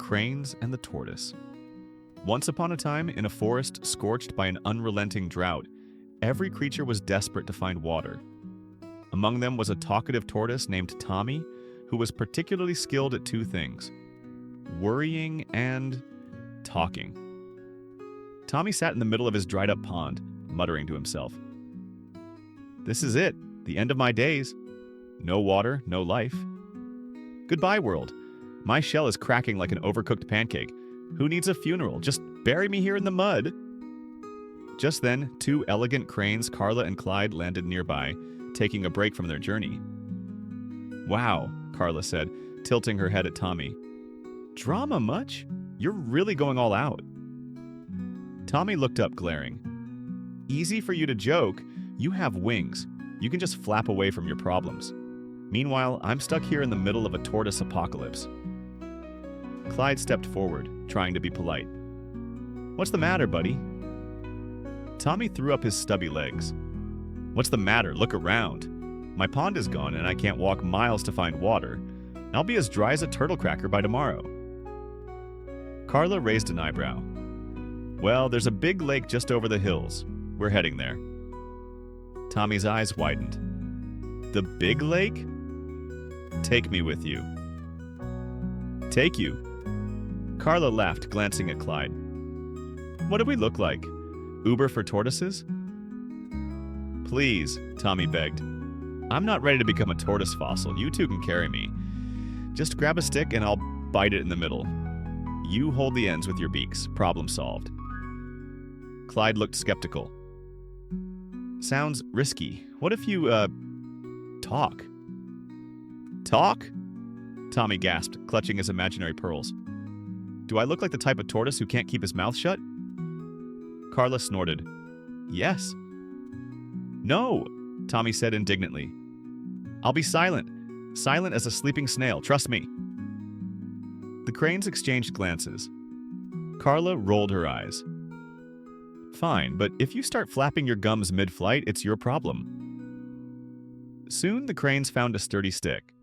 Cranes and the Tortoise. Once upon a time, in a forest scorched by an unrelenting drought, every creature was desperate to find water. Among them was a talkative tortoise named Tommy, who was particularly skilled at two things: worrying and talking. Tommy sat in the middle of his dried-up pond, muttering to himself. "This is it, the end of my days. No water, no life. Goodbye, world. My shell is cracking like an overcooked pancake. Who needs a funeral? Just bury me here in the mud." Just then, two elegant cranes, Carla and Clyde, landed nearby, taking a break from their journey. "Wow," Carla said, tilting her head at Tommy. "Drama much? You're really going all out." Tommy looked up, glaring. "Easy for you to joke. You have wings. You can just flap away from your problems. Meanwhile, I'm stuck here in the middle of a tortoise apocalypse." Clyde stepped forward, trying to be polite. "What's the matter, buddy?" Tommy threw up his stubby legs. "What's the matter? Look around. My pond is gone and I can't walk miles to find water. I'll be as dry as a turtle cracker by tomorrow." Carla raised an eyebrow. "Well, there's a big lake just over the hills. We're heading there." Tommy's eyes widened. "The big lake? Take me with you." "Take you?" Carla laughed, glancing at Clyde. "What do we look like? Uber for tortoises?" "Please," Tommy begged. "I'm not ready to become a tortoise fossil. You two can carry me. Just grab a stick and I'll bite it in the middle. You hold the ends with your beaks. Problem solved." Clyde looked skeptical. "Sounds risky. What if you, talk?" "Talk?" Tommy gasped, clutching his imaginary pearls. "Do I look like the type of tortoise who can't keep his mouth shut?" Carla snorted. "Yes." "No," Tommy said indignantly. "I'll be silent. Silent as a sleeping snail, trust me." The cranes exchanged glances. Carla rolled her eyes. "Fine, but if you start flapping your gums mid-flight, it's your problem." Soon the cranes found a sturdy stick.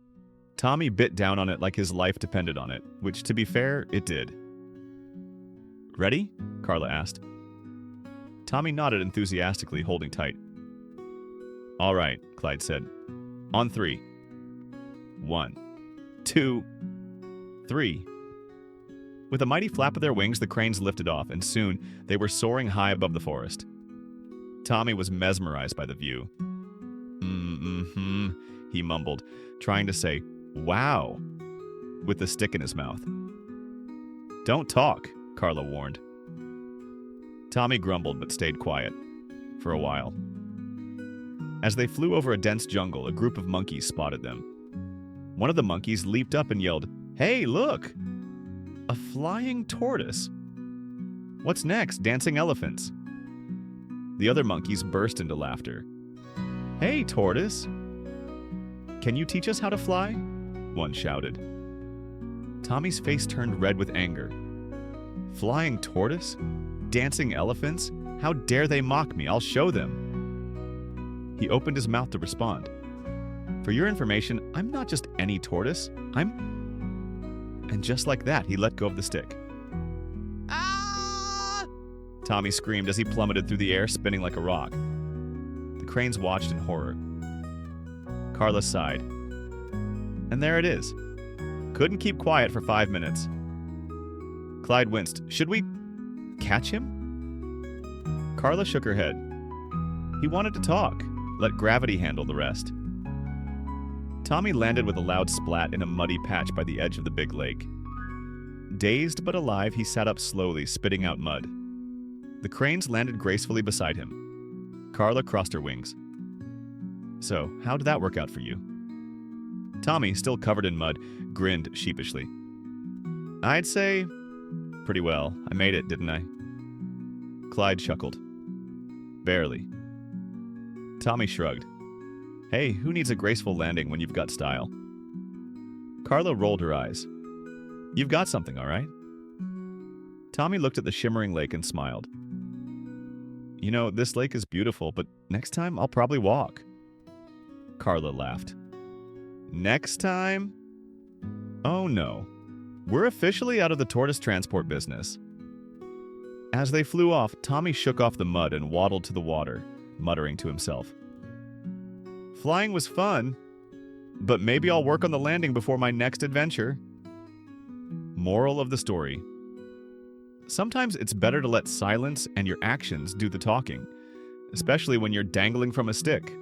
Tommy bit down on it like his life depended on it, which, to be fair, it did. "Ready?" Carla asked. Tommy nodded enthusiastically, holding tight. "All right," Clyde said. "On 3. 1, 2, 3. With a mighty flap of their wings, the cranes lifted off, and soon they were soaring high above the forest. Tommy was mesmerized by the view. He mumbled, trying to say, "Wow," with the stick in his mouth. "Don't talk," Carla warned. Tommy grumbled but stayed quiet, for a while. As they flew over a dense jungle, a group of monkeys spotted them. One of the monkeys leaped up and yelled, "Hey, look! A flying tortoise! What's next, dancing elephants?" The other monkeys burst into laughter. "Hey, tortoise! Can you teach us how to fly?" one shouted. Tommy's face turned red with anger. "Flying tortoise? Dancing elephants? How dare they mock me? I'll show them." He opened his mouth to respond. "For your information, I'm not just any tortoise. And just like that, he let go of the stick. "Ah!" Tommy screamed as he plummeted through the air, spinning like a rock. The cranes watched in horror. Carla sighed. "And there it is. Couldn't keep quiet for 5 minutes." Clyde winced. "Should we catch him?" Carla shook her head. "He wanted to talk. Let gravity handle the rest." Tommy landed with a loud splat in a muddy patch by the edge of the big lake. Dazed but alive, he sat up slowly, spitting out mud. The cranes landed gracefully beside him. Carla crossed her wings. "So, how did that work out for you?" Tommy, still covered in mud, grinned sheepishly. "I'd say pretty well. I made it, didn't I?" Clyde chuckled. "Barely." Tommy shrugged. "Hey, who needs a graceful landing when you've got style?" Carla rolled her eyes. "You've got something, all right?" Tommy looked at the shimmering lake and smiled. "You know, this lake is beautiful, but next time I'll probably walk." Carla laughed. "Next time? Oh no. We're officially out of the tortoise transport business. As they flew off, Tommy shook off the mud and waddled to the water, muttering to himself. Flying was fun, but maybe I'll work on the landing before my next adventure. Moral of the story. Sometimes it's better to let silence and your actions do the talking, especially when you're dangling from a stick.